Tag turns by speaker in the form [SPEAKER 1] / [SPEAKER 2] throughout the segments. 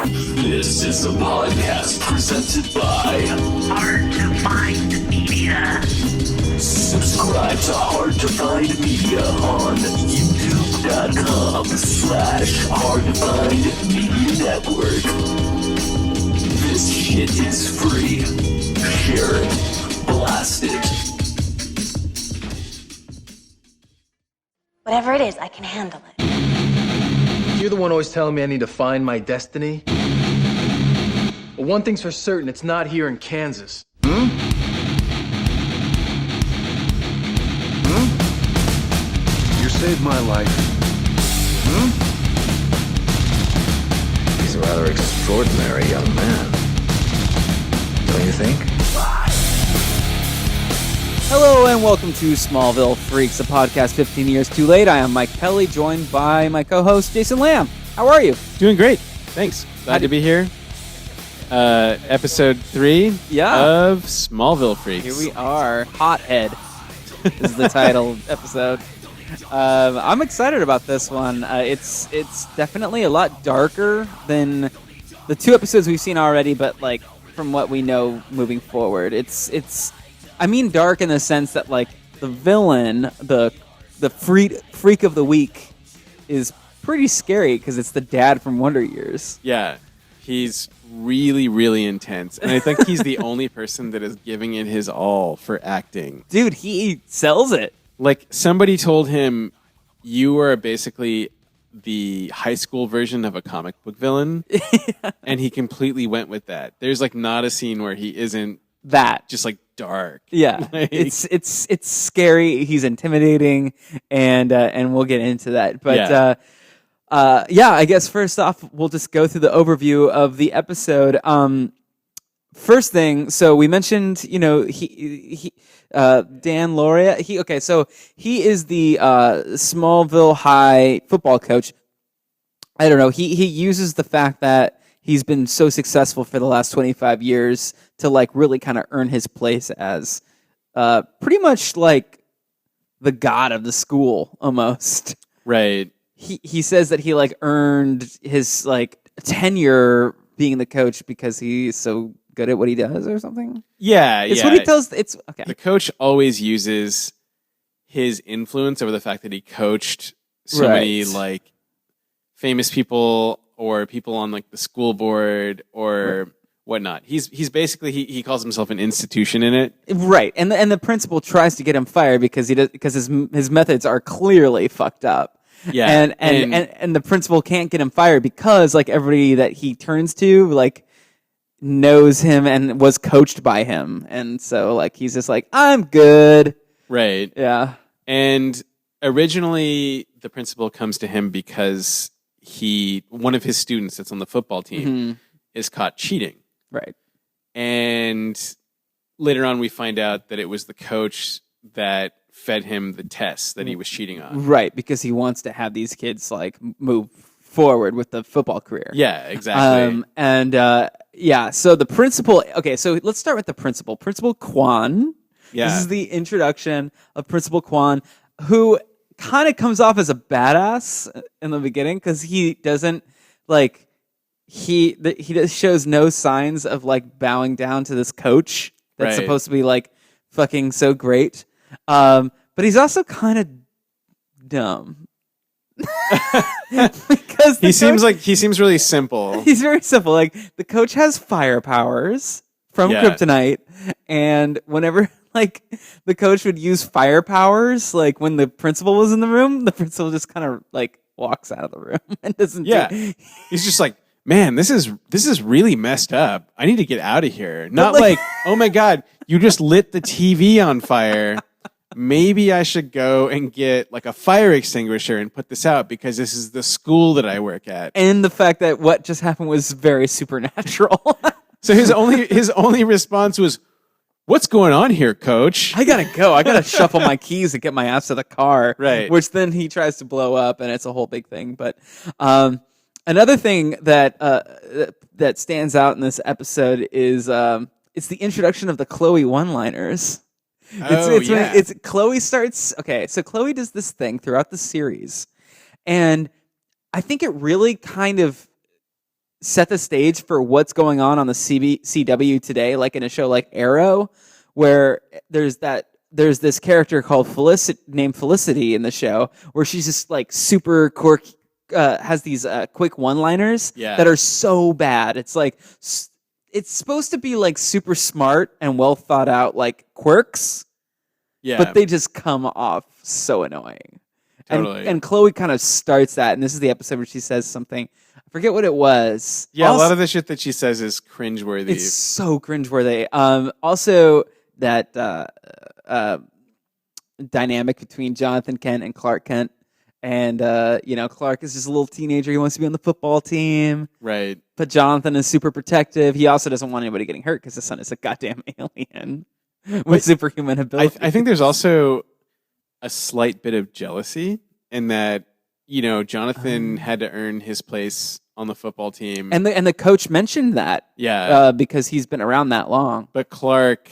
[SPEAKER 1] This is a podcast presented by
[SPEAKER 2] Hard to Find Media.
[SPEAKER 1] Subscribe to Hard to Find Media on youtube.com/hardtofindmedia network. This shit is free. Share it. Blast it.
[SPEAKER 3] Whatever it is, I can handle it.
[SPEAKER 4] You're the one always telling me I need to find my destiny. Well, one thing's for certain, it's not here in Kansas.
[SPEAKER 5] You saved my life.
[SPEAKER 6] He's a rather extraordinary young man. Don't you think?
[SPEAKER 7] Hello and welcome to Smallville Freaks, a podcast 15 years too late. I am Mike Pelly, joined by my co-host Jason Lamb. How are you?
[SPEAKER 8] Doing great. Thanks. Glad to be here. Episode 3 of Smallville Freaks.
[SPEAKER 7] Here we are. Hothead is the title of the episode. I'm excited about this one. It's definitely a lot darker than the two episodes we've seen already, but like from what we know moving forward, it's dark in the sense that like the villain, the freak of the week, is pretty scary because it's the dad from Wonder Years.
[SPEAKER 8] Yeah, he's really, really intense, and I think he's the only person that is giving it his all for acting.
[SPEAKER 7] Dude, he sells it.
[SPEAKER 8] Like, somebody told him, you are basically the high school version of a comic book villain, and he completely went with that. There's like not a scene where he isn't
[SPEAKER 7] that
[SPEAKER 8] just like dark.
[SPEAKER 7] Yeah,
[SPEAKER 8] like,
[SPEAKER 7] it's scary. He's intimidating, and we'll get into that. But I guess first off, we'll just go through the overview of the episode. First thing, so we mentioned, Dan Lauria. He is the Smallville High football coach. I don't know. He uses the fact that he's been so successful for the last 25 years to like really kind of earn his place as pretty much like the god of the school almost.
[SPEAKER 8] Right.
[SPEAKER 7] He says that he like earned his like tenure being the coach because he's so good at what he does or something.
[SPEAKER 8] Yeah,
[SPEAKER 7] it's what he tells. It's okay.
[SPEAKER 8] The coach always uses his influence over the fact that he coached so many like famous people or people on like the school board or whatnot. He's basically he calls himself an institution in it.
[SPEAKER 7] Right, and the principal tries to get him fired because his methods are clearly fucked up.
[SPEAKER 8] Yeah,
[SPEAKER 7] and the principal can't get him fired because like everybody that he turns to like knows him and was coached by him, and so like he's just like, I'm good.
[SPEAKER 8] Right.
[SPEAKER 7] Yeah.
[SPEAKER 8] And originally the principal comes to him because one of his students that's on the football team is caught cheating.
[SPEAKER 7] Right.
[SPEAKER 8] And later on we find out that it was the coach that fed him the tests that he was cheating on.
[SPEAKER 7] Right, because he wants to have these kids like move forward with the football career.
[SPEAKER 8] Yeah, exactly.
[SPEAKER 7] So the principal, okay, so let's start with the principal. Principal Kwan.
[SPEAKER 8] Yeah.
[SPEAKER 7] This is the introduction of Principal Kwan, who kind of comes off as a badass in the beginning because he doesn't like he just shows no signs of like bowing down to this coach that's supposed to be like fucking so great, but he's also kind of dumb because
[SPEAKER 8] he seems really simple.
[SPEAKER 7] He's very simple. Like the coach has fire powers from kryptonite, and whenever like the coach would use fire powers, like when the principal was in the room, the principal just kind of like walks out of the room and doesn't.
[SPEAKER 8] Yeah, he's just like, man, this is really messed up. I need to get out of here. Not like, oh my god, you just lit the TV on fire. Maybe I should go and get like a fire extinguisher and put this out because this is the school that I work at.
[SPEAKER 7] And the fact that what just happened was very supernatural.
[SPEAKER 8] So his only response was, "What's going on here, coach?
[SPEAKER 7] I gotta go. I gotta shuffle my keys and get my ass to the car."
[SPEAKER 8] Right.
[SPEAKER 7] Which then he tries to blow up, and it's a whole big thing. But another thing that stands out in this episode is it's the introduction of the Chloe one-liners. It's Chloe starts. Okay, so Chloe does this thing throughout the series, and I think it really kind of set the stage for what's going on the CW today, like in a show like Arrow, where there's this character called named Felicity in the show, where she's just like super quirky, has these quick one-liners that are so bad. It's like it's supposed to be like super smart and well thought out, like quirks, but they just come off so annoying.
[SPEAKER 8] Totally.
[SPEAKER 7] And Chloe kind of starts that, and this is the episode where she says something. I forget what it was.
[SPEAKER 8] Yeah, also, a lot of the shit that she says is cringeworthy.
[SPEAKER 7] It's so cringeworthy. Also, that dynamic between Jonathan Kent and Clark Kent. And, Clark is just a little teenager. He wants to be on the football team.
[SPEAKER 8] Right.
[SPEAKER 7] But Jonathan is super protective. He also doesn't want anybody getting hurt because his son is a goddamn alien with superhuman abilities.
[SPEAKER 8] I think there's also a slight bit of jealousy in that, Jonathan had to earn his place on the football team.
[SPEAKER 7] And the coach mentioned that.
[SPEAKER 8] Yeah.
[SPEAKER 7] Because he's been around that long.
[SPEAKER 8] But Clark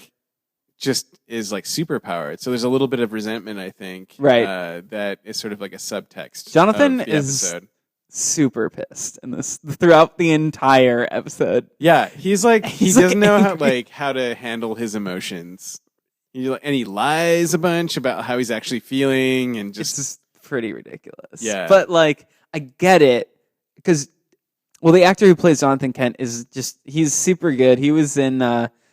[SPEAKER 8] just is like super powered. So there's a little bit of resentment, I think.
[SPEAKER 7] Right.
[SPEAKER 8] That is sort of like a subtext.
[SPEAKER 7] Jonathan
[SPEAKER 8] of the
[SPEAKER 7] is
[SPEAKER 8] episode.
[SPEAKER 7] Super pissed in this throughout the entire episode.
[SPEAKER 8] Yeah. He's like, he doesn't know how to handle his emotions. And he lies a bunch about how he's actually feeling and
[SPEAKER 7] It's just pretty ridiculous.
[SPEAKER 8] Yeah.
[SPEAKER 7] But I get it because, the actor who plays Jonathan Kent he's super good. He was in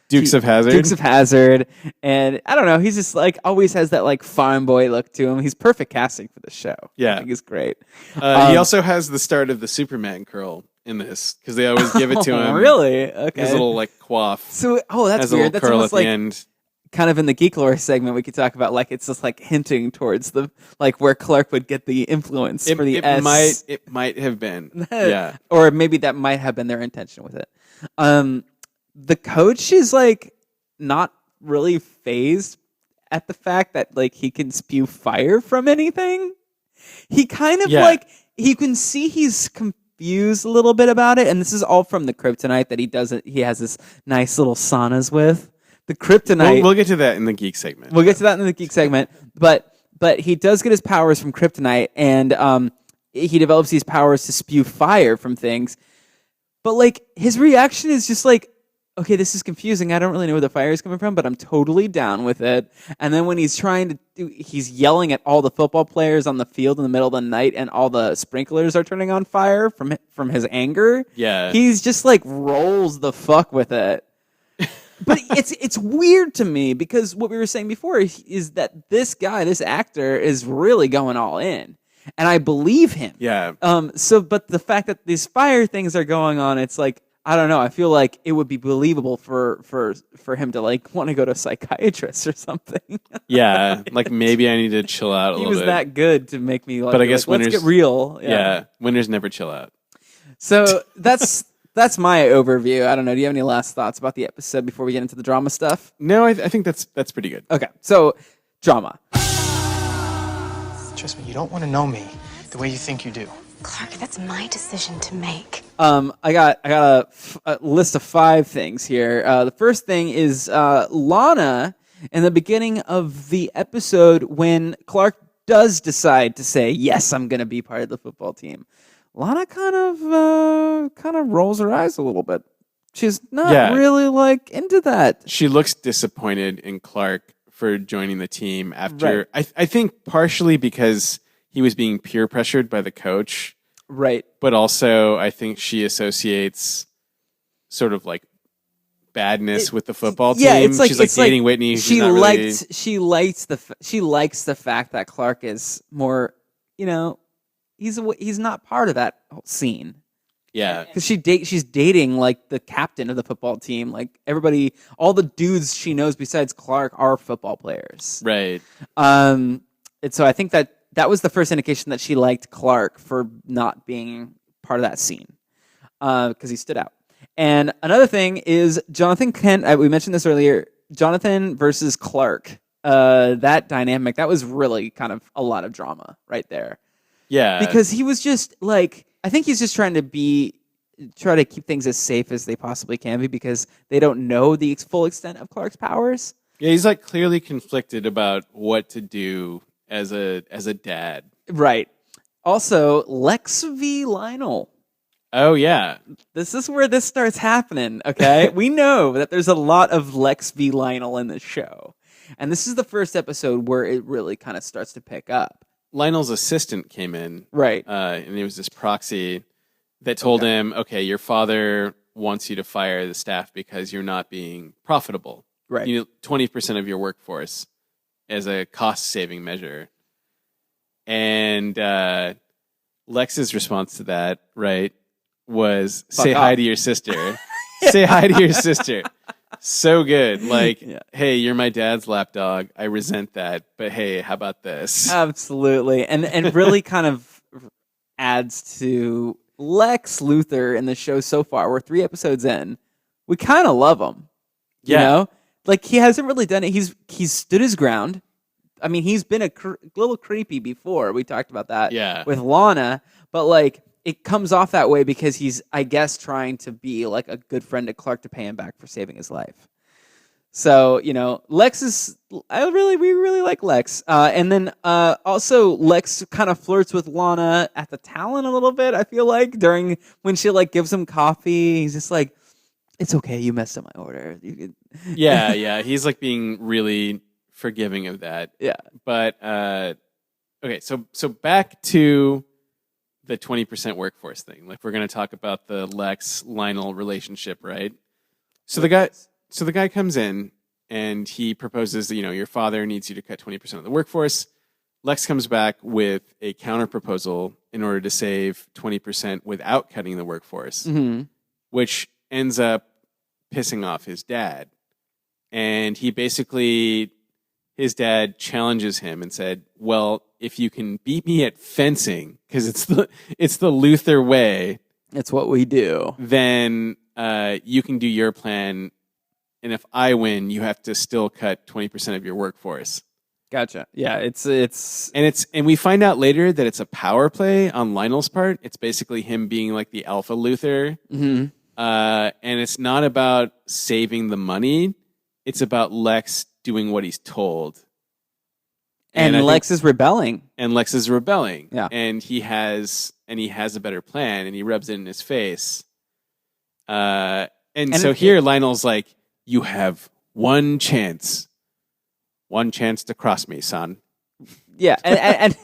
[SPEAKER 8] Dukes of Hazzard.
[SPEAKER 7] Dukes of Hazzard. And I don't know, he's just always has that farm boy look to him. He's perfect casting for the show.
[SPEAKER 8] Yeah.
[SPEAKER 7] I think he's great.
[SPEAKER 8] He also has the start of the Superman curl in this because they always give it to him.
[SPEAKER 7] Really? Okay.
[SPEAKER 8] His little coif.
[SPEAKER 7] So, that's
[SPEAKER 8] has
[SPEAKER 7] weird.
[SPEAKER 8] A little
[SPEAKER 7] That's
[SPEAKER 8] curl
[SPEAKER 7] almost
[SPEAKER 8] at the end.
[SPEAKER 7] Kind of in the Geek Lore segment, we could talk about it's just hinting towards the where Clark would get the influence for the S.
[SPEAKER 8] It might have been, yeah,
[SPEAKER 7] or maybe that might have been their intention with it. The coach is not really phased at the fact that he can spew fire from anything. He kind of you can see he's confused a little bit about it, and this is all from the kryptonite that he doesn't. He has this nice little saunas with. The kryptonite.
[SPEAKER 8] We'll get to that in the geek segment.
[SPEAKER 7] We'll get to that in the geek segment. But he does get his powers from kryptonite, and he develops these powers to spew fire from things. But his reaction is just okay, this is confusing. I don't really know where the fire is coming from, but I'm totally down with it. And then when he's he's yelling at all the football players on the field in the middle of the night, and all the sprinklers are turning on fire from his anger.
[SPEAKER 8] Yeah,
[SPEAKER 7] he's just rolls the fuck with it. But it's weird to me because what we were saying before is that this actor is really going all in, and I believe him.
[SPEAKER 8] Yeah.
[SPEAKER 7] But the fact that these fire things are going on, it's I don't know. I feel like it would be believable for him to want to go to a psychiatrist or something.
[SPEAKER 8] Yeah, maybe I need to chill out a little bit.
[SPEAKER 7] He was that good to make me
[SPEAKER 8] but I guess
[SPEAKER 7] let's get real.
[SPEAKER 8] Yeah, winners never chill out.
[SPEAKER 7] So that's my overview. I don't know. Do you have any last thoughts about the episode before we get into the drama stuff?
[SPEAKER 8] No, I think that's pretty good.
[SPEAKER 7] Okay, so drama.
[SPEAKER 3] Trust me, you don't want to know me the way you think you do.
[SPEAKER 9] Clark, that's my decision to make.
[SPEAKER 7] I got a list of 5 things here. The first thing is Lana in the beginning of the episode when Clark does decide to say, yes, I'm going to be part of the football team. Lana kind of rolls her eyes a little bit. She's not really into that.
[SPEAKER 8] She looks disappointed in Clark for joining the team after.
[SPEAKER 7] Right.
[SPEAKER 8] I think partially because he was being peer pressured by the coach.
[SPEAKER 7] Right.
[SPEAKER 8] But also I think she associates sort of badness with the football team.
[SPEAKER 7] Yeah,
[SPEAKER 8] she's dating Whitney.
[SPEAKER 7] She likes the fact that Clark is more, he's not part of that whole scene.
[SPEAKER 8] Yeah,
[SPEAKER 7] because she's dating the captain of the football team. Everybody, all the dudes she knows besides Clark are football players.
[SPEAKER 8] Right.
[SPEAKER 7] And so I think that was the first indication that she liked Clark for not being part of that scene, because he stood out. And another thing is Jonathan Kent. We mentioned this earlier. Jonathan versus Clark. That dynamic, that was really kind of a lot of drama right there.
[SPEAKER 8] Yeah,
[SPEAKER 7] because he was just I think he's just trying to keep things as safe as they possibly can be because they don't know the full extent of Clark's powers.
[SPEAKER 8] Yeah, he's clearly conflicted about what to do as a dad.
[SPEAKER 7] Right. Also, Lex v. Lionel.
[SPEAKER 8] Oh yeah.
[SPEAKER 7] This is where this starts happening, okay? We know that there's a lot of Lex v. Lionel in this show. And this is the first episode where it really kind of starts to pick up.
[SPEAKER 8] Lionel's assistant came in.
[SPEAKER 7] Right.
[SPEAKER 8] And it was this proxy that told him, okay, your father wants you to fire the staff because you're not being profitable.
[SPEAKER 7] Right.
[SPEAKER 8] You need 20% of your workforce as a cost-saving measure. And Lex's response to that, right, was say hi to your sister. Say hi to your sister. So good. Like, hey, you're my dad's lapdog. I resent that. But hey, how about this?
[SPEAKER 7] Absolutely. And really kind of adds to Lex Luthor in the show so far. We're 3 episodes in. We kind of love him. You know? Like, he hasn't really done it. He's stood his ground. I mean, he's been a little creepy before. We talked about that with Lana. But, like, it comes off that way because he's, I guess, trying to be, like, a good friend to Clark to pay him back for saving his life. So, you know, Lex is... we really like Lex. And then also, Lex kind of flirts with Lana at the Talon a little bit, I feel like, when she, like, gives him coffee. He's just like, it's okay, you messed up my order.
[SPEAKER 8] Yeah. He's, like, being really forgiving of that.
[SPEAKER 7] Yeah.
[SPEAKER 8] But, okay, so back to the 20% workforce thing. Like, we're going to talk about the Lex-Lionel relationship, right? So the guy comes in and he proposes that, you know, your father needs you to cut 20% of the workforce. Lex comes back with a counter proposal in order to save 20% without cutting the workforce, which ends up pissing off his dad. And his dad challenges him and said, well, if you can beat me at fencing, because it's the Luthor way.
[SPEAKER 7] It's what we do.
[SPEAKER 8] Then you can do your plan. And if I win, you have to still cut 20% of your workforce.
[SPEAKER 7] Gotcha. Yeah, it's
[SPEAKER 8] and we find out later that it's a power play on Lionel's part. It's basically him being like the alpha Luthor. And it's not about saving the money. It's about Lex doing what he's told.
[SPEAKER 7] And Lex is rebelling.
[SPEAKER 8] Yeah. And he has a better plan and he rubs it in his face. And so here Lionel's like, you have one chance to cross me, son.
[SPEAKER 7] Yeah, and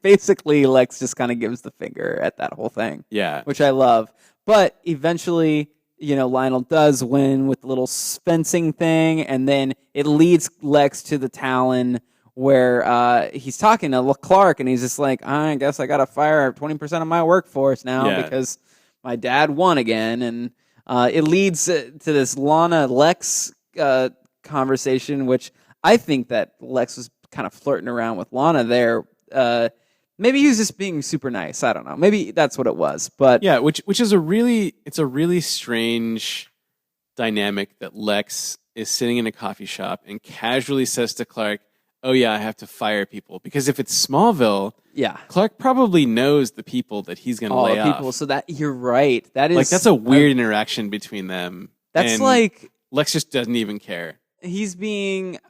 [SPEAKER 7] basically Lex just kind of gives the finger at that whole thing.
[SPEAKER 8] Yeah.
[SPEAKER 7] Which I love. But eventually, you know, Lionel does win with the little fencing thing, and then it leads Lex to the Talon where he's talking to Clark, and he's just like, I guess I got to fire 20% of my workforce now because my dad won again. And it leads to this Lana-Lex conversation, which I think that Lex was kind of flirting around with Lana there. Maybe he was just being super nice. I don't know. Maybe that's what it was. But
[SPEAKER 8] yeah, which is a really strange dynamic that Lex is sitting in a coffee shop and casually says to Clark, oh yeah, I have to fire people. Because if it's Smallville, Clark probably knows the people that he's going to lay off.
[SPEAKER 7] So that you're right. That is
[SPEAKER 8] like that's a weird interaction between them.
[SPEAKER 7] That's like
[SPEAKER 8] Lex just doesn't even care.
[SPEAKER 7] He's being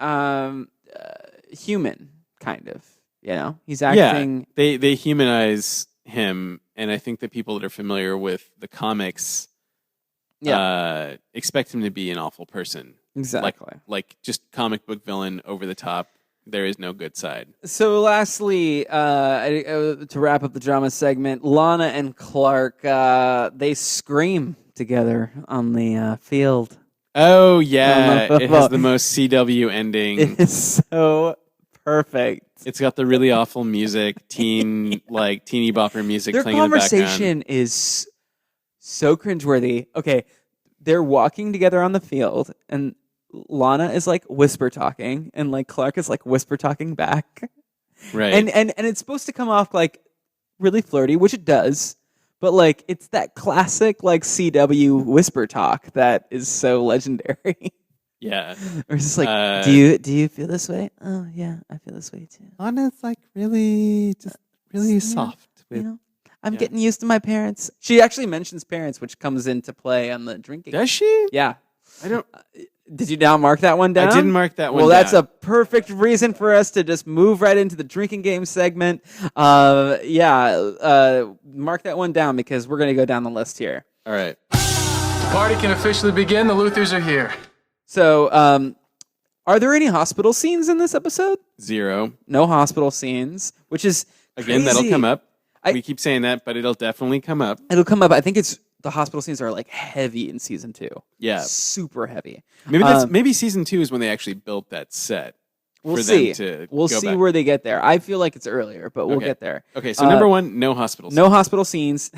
[SPEAKER 7] human, kind of. You know, he's acting.
[SPEAKER 8] Yeah, they humanize him, and I think that people that are familiar with the comics, expect him to be an awful person.
[SPEAKER 7] Exactly,
[SPEAKER 8] like just comic book villain over the top. There is no good side.
[SPEAKER 7] So, lastly, to wrap up the drama segment, Lana and Clark they scream together on the field.
[SPEAKER 8] Oh yeah, it has the most CW ending.
[SPEAKER 7] It is so perfect.
[SPEAKER 8] It's got the really awful music, teeny bopper music
[SPEAKER 7] Their
[SPEAKER 8] playing in the background.
[SPEAKER 7] Their conversation is so cringeworthy. Okay, they're walking together on the field, and Lana is like whisper talking, and like Clark is like whisper talking back.
[SPEAKER 8] Right.
[SPEAKER 7] And it's supposed to come off like really flirty, which it does, but like it's that classic like CW whisper talk that is so legendary.
[SPEAKER 8] Yeah.
[SPEAKER 7] Or it's just like, do you feel this way? Oh yeah, I feel this way too.
[SPEAKER 8] Lana's like really soft.
[SPEAKER 7] You know, I'm getting used to my parents. She actually mentions parents, which comes into play on the drinking.
[SPEAKER 8] Does she?
[SPEAKER 7] Yeah.
[SPEAKER 8] I don't.
[SPEAKER 7] Did you now mark that one down?
[SPEAKER 8] I didn't mark that one
[SPEAKER 7] Well, that's
[SPEAKER 8] down.
[SPEAKER 7] a perfect reason for us to just move right into the drinking game segment. Mark that one down because we're going to go down the list here.
[SPEAKER 8] All right.
[SPEAKER 3] The party can officially begin. The Luthors are here.
[SPEAKER 7] So, are there any hospital scenes in this episode?
[SPEAKER 8] 0.
[SPEAKER 7] No hospital scenes, which is
[SPEAKER 8] Again,
[SPEAKER 7] crazy.
[SPEAKER 8] that'll come up. We keep saying that, but it'll definitely come up.
[SPEAKER 7] It'll come up. I think the hospital scenes are like heavy in season 2.
[SPEAKER 8] Yeah.
[SPEAKER 7] Super heavy.
[SPEAKER 8] Maybe season 2 is when they actually built that set.
[SPEAKER 7] We'll
[SPEAKER 8] for
[SPEAKER 7] see.
[SPEAKER 8] Them to
[SPEAKER 7] We'll
[SPEAKER 8] go
[SPEAKER 7] see
[SPEAKER 8] back.
[SPEAKER 7] where they get there. I feel like it's earlier, but we'll get there.
[SPEAKER 8] Okay, so number 1, no hospital scenes.
[SPEAKER 7] No hospital scenes.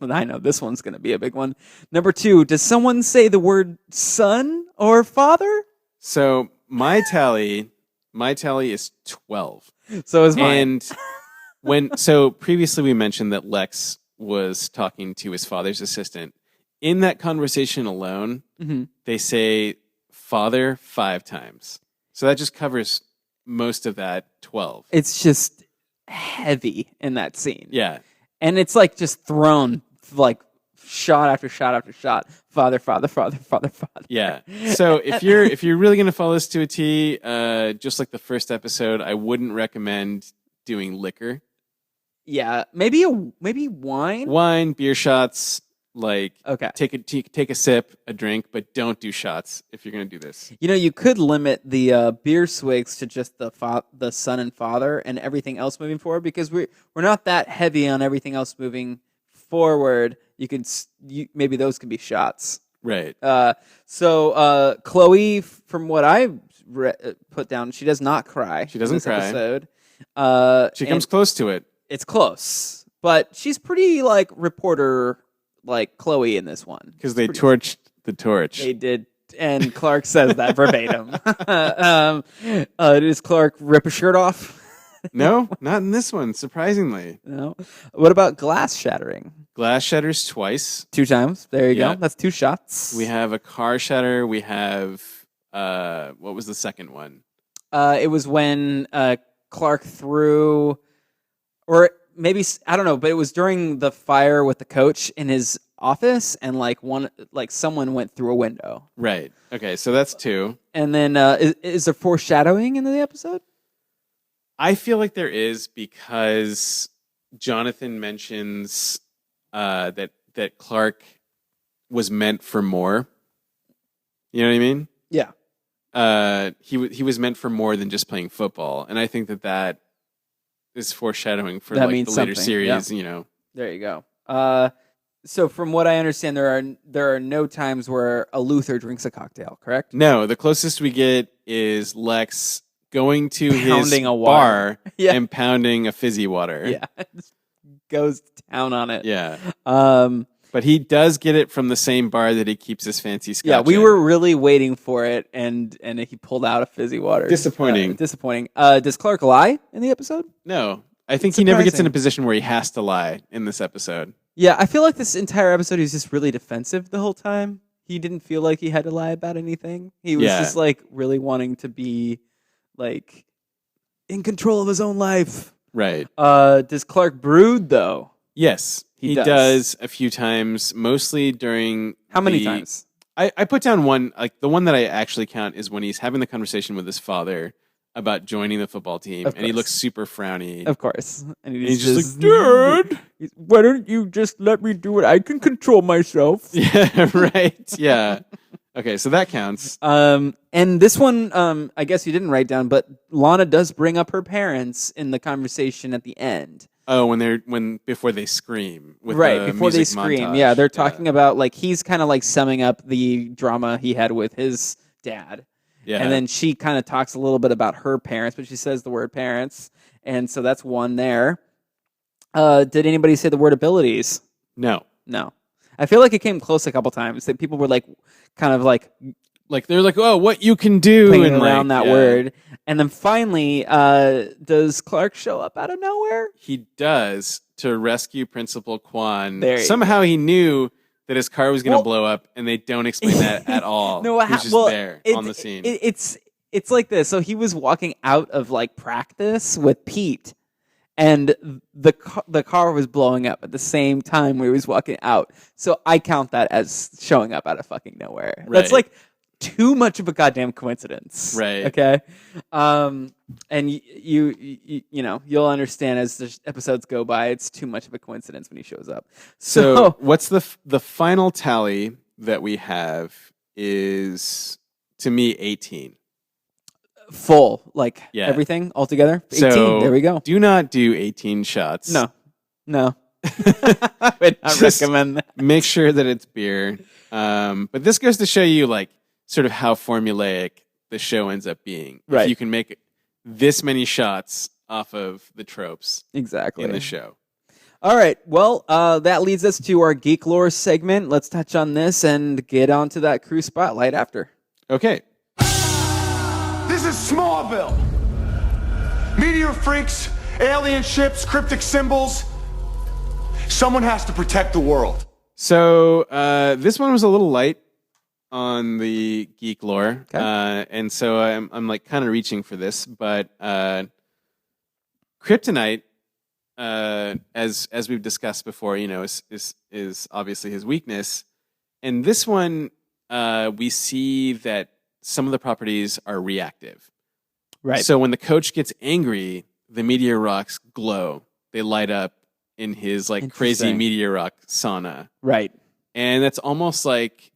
[SPEAKER 7] I know this one's going to be a big one. Number 2, does someone say the word son or father?
[SPEAKER 8] So my tally is 12.
[SPEAKER 7] So is mine.
[SPEAKER 8] And previously we mentioned that Lex was talking to his father's assistant. In that conversation alone, they say father 5 times. So that just covers most of that 12.
[SPEAKER 7] It's just heavy in that scene.
[SPEAKER 8] Yeah.
[SPEAKER 7] And it's like just thrown like shot after shot after shot. Father, father, father, father, father.
[SPEAKER 8] Yeah. So if you're really going to follow this to a T, just like the first episode, I wouldn't recommend doing liquor.
[SPEAKER 7] Yeah, maybe wine.
[SPEAKER 8] Wine, beer shots, like
[SPEAKER 7] Okay.
[SPEAKER 8] take a sip, a drink, but don't do shots if you're going to do this.
[SPEAKER 7] You know, you could limit the beer swigs to just the son and father and everything else moving forward because we're not that heavy on everything else moving forward. Maybe those can be shots.
[SPEAKER 8] Right.
[SPEAKER 7] So Chloe, from what I put down, she does not cry.
[SPEAKER 8] She doesn't
[SPEAKER 7] in this
[SPEAKER 8] cry.
[SPEAKER 7] Episode.
[SPEAKER 8] She comes close to it.
[SPEAKER 7] It's close, but she's pretty like reporter like Chloe in this one.
[SPEAKER 8] Because they torched the torch.
[SPEAKER 7] They did, and Clark says that verbatim. Does Clark rip a shirt off?
[SPEAKER 8] No, not in this one, surprisingly.
[SPEAKER 7] No. What about glass shattering?
[SPEAKER 8] Glass shatters twice.
[SPEAKER 7] 2 times. There you
[SPEAKER 8] Yeah.
[SPEAKER 7] go. That's 2 shots.
[SPEAKER 8] We have a car shatter. We have, what was the second one?
[SPEAKER 7] It was when Clark threw, or maybe, I don't know, but it was during the fire with the coach in his office, and someone went through a window.
[SPEAKER 8] Right. Okay, so that's 2.
[SPEAKER 7] And then is there foreshadowing in the episode?
[SPEAKER 8] I feel like there is because Jonathan mentions that Clark was meant for more. You know what I mean?
[SPEAKER 7] Yeah.
[SPEAKER 8] He was meant for more than just playing football, and I think that is foreshadowing for
[SPEAKER 7] That
[SPEAKER 8] like
[SPEAKER 7] means
[SPEAKER 8] the later
[SPEAKER 7] something,
[SPEAKER 8] series.
[SPEAKER 7] yeah.
[SPEAKER 8] You know.
[SPEAKER 7] There you go. So from what I understand, there are no times where a Luthor drinks a cocktail, correct?
[SPEAKER 8] No, the closest we get is Lex going to
[SPEAKER 7] Pounding
[SPEAKER 8] his
[SPEAKER 7] a water.
[SPEAKER 8] bar
[SPEAKER 7] Yeah.
[SPEAKER 8] and pounding a fizzy water.
[SPEAKER 7] Yeah, just goes to town on it.
[SPEAKER 8] Yeah.
[SPEAKER 7] Um,
[SPEAKER 8] But he does get it from the same bar that he keeps his fancy scotch.
[SPEAKER 7] yeah, we
[SPEAKER 8] in.
[SPEAKER 7] were really waiting for it, and he pulled out a fizzy water.
[SPEAKER 8] Disappointing.
[SPEAKER 7] Disappointing. Does Clark lie in the episode?
[SPEAKER 8] No, I think he never gets in a
[SPEAKER 7] surprising.
[SPEAKER 8] position where he has to lie in this episode.
[SPEAKER 7] Yeah, I feel like this entire episode he's just really defensive the whole time. He didn't feel like he had to lie about anything. He was just like really wanting to be like in control of his own life.
[SPEAKER 8] Right.
[SPEAKER 7] Does Clark brood though?
[SPEAKER 8] Yes, he
[SPEAKER 7] does.
[SPEAKER 8] does a few times, mostly during.
[SPEAKER 7] How many times?
[SPEAKER 8] I put down one, like the one that I actually count is when he's having the conversation with his father about joining the football team,
[SPEAKER 7] Of
[SPEAKER 8] and he
[SPEAKER 7] course.
[SPEAKER 8] looks super frowny.
[SPEAKER 7] Of course. And
[SPEAKER 8] He's just like, Dad!
[SPEAKER 7] Why don't you just let me do it? I can control myself.
[SPEAKER 8] Yeah, right. Yeah. Okay, so that counts.
[SPEAKER 7] And this one, I guess you didn't write down, but Lana does bring up her parents in the conversation at the end.
[SPEAKER 8] Oh, before they scream. With
[SPEAKER 7] Right,
[SPEAKER 8] the
[SPEAKER 7] before they
[SPEAKER 8] music
[SPEAKER 7] scream.
[SPEAKER 8] montage.
[SPEAKER 7] Yeah, they're talking about, like, he's kind of like summing up the drama he had with his dad.
[SPEAKER 8] Yeah.
[SPEAKER 7] And then she kind of talks a little bit about her parents, but she says the word parents. And so that's one there. Did anybody say the word abilities?
[SPEAKER 8] No.
[SPEAKER 7] No. I feel like it came close a couple times that people were like, kind of like
[SPEAKER 8] they're like, oh, what you can do,
[SPEAKER 7] playing
[SPEAKER 8] and
[SPEAKER 7] around
[SPEAKER 8] like,
[SPEAKER 7] that
[SPEAKER 8] yeah.
[SPEAKER 7] word. And then finally, does Clark show up out of nowhere?
[SPEAKER 8] He does to rescue Principal Kwan.
[SPEAKER 7] There you
[SPEAKER 8] Somehow he knew that his car was going to
[SPEAKER 7] Well-
[SPEAKER 8] blow up, and they don't explain that at all.
[SPEAKER 7] No,
[SPEAKER 8] He's just there on the scene.
[SPEAKER 7] It's like this. So he was walking out of like practice with Pete, and the car was blowing up at the same time where he was walking out. So I count that as showing up out of fucking nowhere. That's
[SPEAKER 8] Right.
[SPEAKER 7] like too much of a goddamn coincidence.
[SPEAKER 8] Right.
[SPEAKER 7] Okay. And you'll understand as the episodes go by, it's too much of a coincidence when he shows up.
[SPEAKER 8] So what's the final tally that we have is, to me, 18.
[SPEAKER 7] Full, like
[SPEAKER 8] Yeah.
[SPEAKER 7] everything altogether. 18.
[SPEAKER 8] So
[SPEAKER 7] there we go.
[SPEAKER 8] do not do 18 shots.
[SPEAKER 7] No. I would not
[SPEAKER 8] Just
[SPEAKER 7] recommend that.
[SPEAKER 8] Make sure that it's beer. But this goes to show you, like, sort of how formulaic the show ends up being.
[SPEAKER 7] Right.
[SPEAKER 8] If you can make this many shots off of the tropes
[SPEAKER 7] Exactly.
[SPEAKER 8] in the show.
[SPEAKER 7] All right. Well, that leads us to our Geek Lore segment. Let's touch on this and get on to that crew spotlight after.
[SPEAKER 8] Okay.
[SPEAKER 10] This is Smallville. Meteor Freaks, alien ships, cryptic symbols. Someone has to protect the world.
[SPEAKER 8] So this one was a little light on the geek lore,
[SPEAKER 7] Okay.
[SPEAKER 8] and so I'm like kind of reaching for this, but kryptonite, as we've discussed before, is obviously his weakness, and this one we see that some of the properties are reactive.
[SPEAKER 7] Right.
[SPEAKER 8] So when the coach gets angry, the meteor rocks glow; they light up in his like crazy
[SPEAKER 7] Interesting.
[SPEAKER 8] meteor rock sauna.
[SPEAKER 7] Right.
[SPEAKER 8] And that's almost like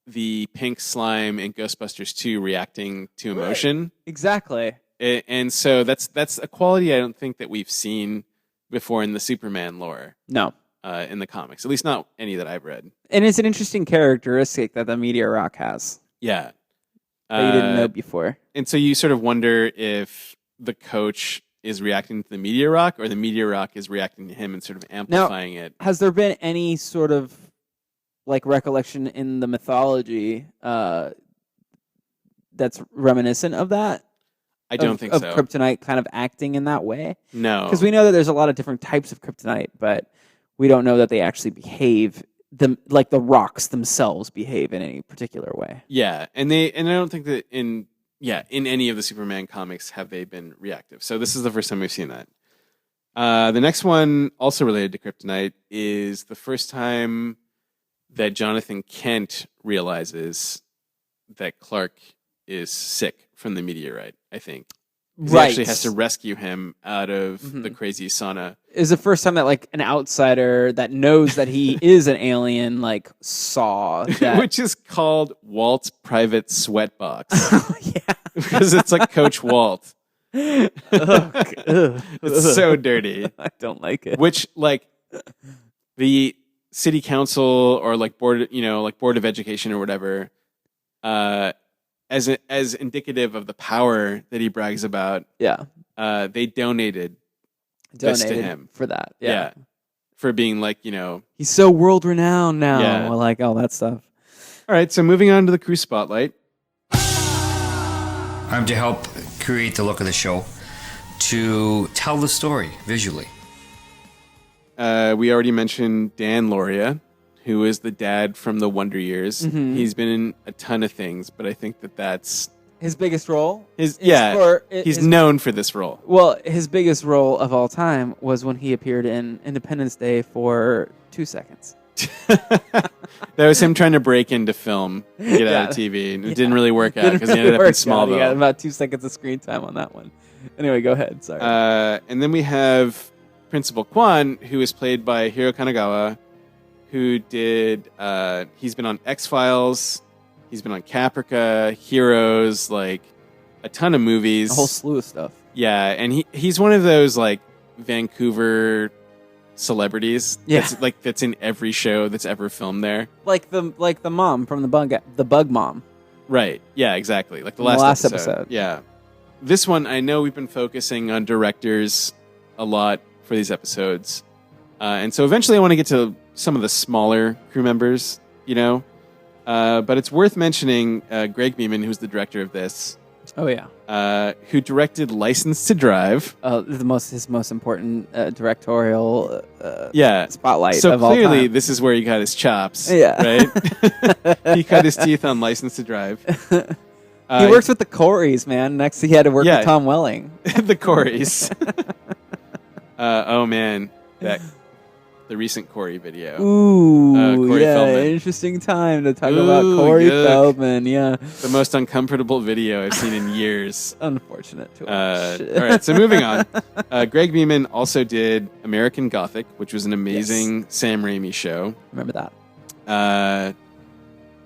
[SPEAKER 8] the pink slime in Ghostbusters 2 reacting to emotion.
[SPEAKER 7] Exactly.
[SPEAKER 8] And so that's a quality I don't think that we've seen before in the Superman lore.
[SPEAKER 7] No.
[SPEAKER 8] In the comics, at least not any that I've read.
[SPEAKER 7] And it's an interesting characteristic that the meteor rock has
[SPEAKER 8] Yeah.
[SPEAKER 7] that you didn't know before.
[SPEAKER 8] And so you sort of wonder if the coach is reacting to the meteor rock or the meteor rock is reacting to him and sort of amplifying it.
[SPEAKER 7] Has there been any sort of like recollection in the mythology that's reminiscent of that?
[SPEAKER 8] I don't think
[SPEAKER 7] of
[SPEAKER 8] so.
[SPEAKER 7] Kryptonite kind of acting in that way?
[SPEAKER 8] No.
[SPEAKER 7] Because we know that there's a lot of different types of kryptonite, but we don't know that they actually behave like the rocks themselves behave in any particular way.
[SPEAKER 8] Yeah, and I don't think that in any of the Superman comics have they been reactive. So this is the first time we've seen that. The next one, also related to kryptonite, is the first time that Jonathan Kent realizes that Clark is sick from the meteorite, I think. He actually has to rescue him out of the crazy sauna.
[SPEAKER 7] Is the first time that like an outsider that knows that he is an alien like saw that.
[SPEAKER 8] Which is called Walt's private sweatbox.
[SPEAKER 7] Yeah.
[SPEAKER 8] Because it's like Coach Walt.
[SPEAKER 7] Ugh.
[SPEAKER 8] It's so dirty.
[SPEAKER 7] I don't like it.
[SPEAKER 8] Which, like, the city council or like board of education or whatever, as indicative of the power that he brags about.
[SPEAKER 7] Yeah.
[SPEAKER 8] They donated this to him
[SPEAKER 7] for that. Yeah.
[SPEAKER 8] For being like,
[SPEAKER 7] He's so world renowned now.
[SPEAKER 8] Yeah.
[SPEAKER 7] I like all that stuff.
[SPEAKER 8] All right, so moving on to the crew spotlight.
[SPEAKER 11] To help create the look of the show, to tell the story visually.
[SPEAKER 8] We already mentioned Dan Lauria, who is the dad from the Wonder Years.
[SPEAKER 7] Mm-hmm.
[SPEAKER 8] He's been in a ton of things, but I think that's
[SPEAKER 7] His biggest role?
[SPEAKER 8] he's
[SPEAKER 7] his
[SPEAKER 8] known for this role.
[SPEAKER 7] Well, his biggest role of all time was when he appeared in Independence Day for 2 seconds.
[SPEAKER 8] That was him trying to break into film, get out of TV, and it didn't really work out because he ended up in Smallville.
[SPEAKER 7] He got about 2 seconds of screen time on that one. Anyway, go ahead. Sorry.
[SPEAKER 8] And then we have Principal Kwan, who is played by Hiro Kanagawa, who did. He's been on X-Files. He's been on Caprica, Heroes, like a ton of movies.
[SPEAKER 7] A whole slew of stuff.
[SPEAKER 8] Yeah, and he's one of those like Vancouver celebrities.
[SPEAKER 7] Yeah.
[SPEAKER 8] That's in every show that's ever filmed there.
[SPEAKER 7] Like the mom from the Bug Mom.
[SPEAKER 8] Right. Yeah, exactly. Like the
[SPEAKER 7] From
[SPEAKER 8] last
[SPEAKER 7] the last
[SPEAKER 8] episode.
[SPEAKER 7] episode.
[SPEAKER 8] Yeah. This one, I know we've been focusing on directors a lot for these episodes. And so eventually I want to get to some of the smaller crew members, but it's worth mentioning Greg Beeman, who's the director of this.
[SPEAKER 7] Oh, yeah.
[SPEAKER 8] Who directed License to Drive.
[SPEAKER 7] His most important directorial spotlight
[SPEAKER 8] So
[SPEAKER 7] of all
[SPEAKER 8] clearly
[SPEAKER 7] time.
[SPEAKER 8] this is where he got his chops,
[SPEAKER 7] Yeah.
[SPEAKER 8] right? He cut his teeth on License to Drive.
[SPEAKER 7] He works with the Coreys, man. Next, he had to work
[SPEAKER 8] Yeah.
[SPEAKER 7] with Tom Welling.
[SPEAKER 8] The Coreys. Oh, man. the recent Corey video.
[SPEAKER 7] Ooh,
[SPEAKER 8] Corey Feldman.
[SPEAKER 7] interesting time to talk about Corey Feldman. Yeah,
[SPEAKER 8] the most uncomfortable video I've seen in years.
[SPEAKER 7] Unfortunate to
[SPEAKER 8] watch. All right, so moving on. Greg Beeman also did American Gothic, which was an amazing Sam Raimi show.
[SPEAKER 7] Remember that?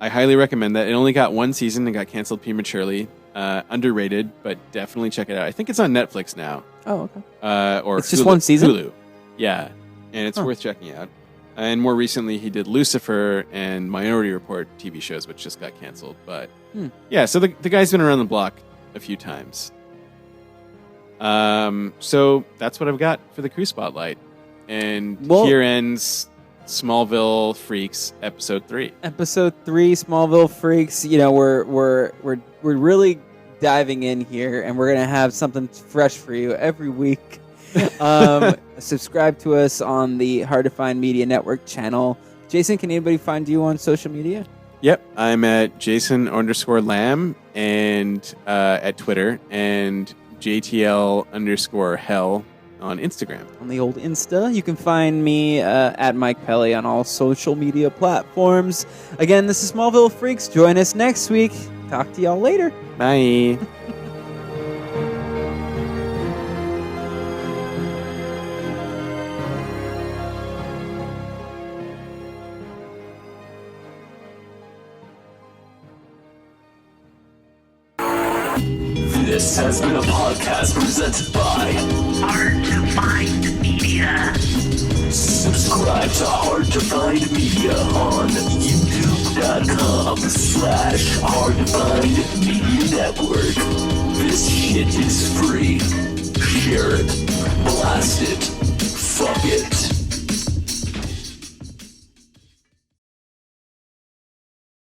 [SPEAKER 8] I highly recommend that. It only got one season and got canceled prematurely. Underrated, but definitely check it out. I think it's on Netflix now.
[SPEAKER 7] Oh, okay.
[SPEAKER 8] Or
[SPEAKER 7] it's just one season?
[SPEAKER 8] Hulu. Yeah, and it's worth checking out. And more recently, he did Lucifer and Minority Report TV shows, which just got canceled. But yeah, so the guy's been around the block a few times. So that's what I've got for the Crew Spotlight. And here ends Smallville Freaks episode 3.
[SPEAKER 7] Episode 3, Smallville Freaks. You know, we're really diving in here, and we're gonna have something fresh for you every week. Subscribe to us on the Hard to Find Media Network channel. Jason, can anybody find you on social media?
[SPEAKER 8] Yep, I'm at Jason_Lamb and at Twitter, and JTL_Hell on Instagram.
[SPEAKER 7] On the old Insta. You can find me at Mike Pelly on all social media platforms. Again, this is Smallville Freaks. Join us next week. Talk to y'all later.
[SPEAKER 8] Bye.
[SPEAKER 1] This has been a podcast presented by
[SPEAKER 2] Hard to Find Media.
[SPEAKER 1] Subscribe to Hard to Find Media on youtube.com/Hard to Find Media Network. This shit is free. Share it. Blast it. Fuck it.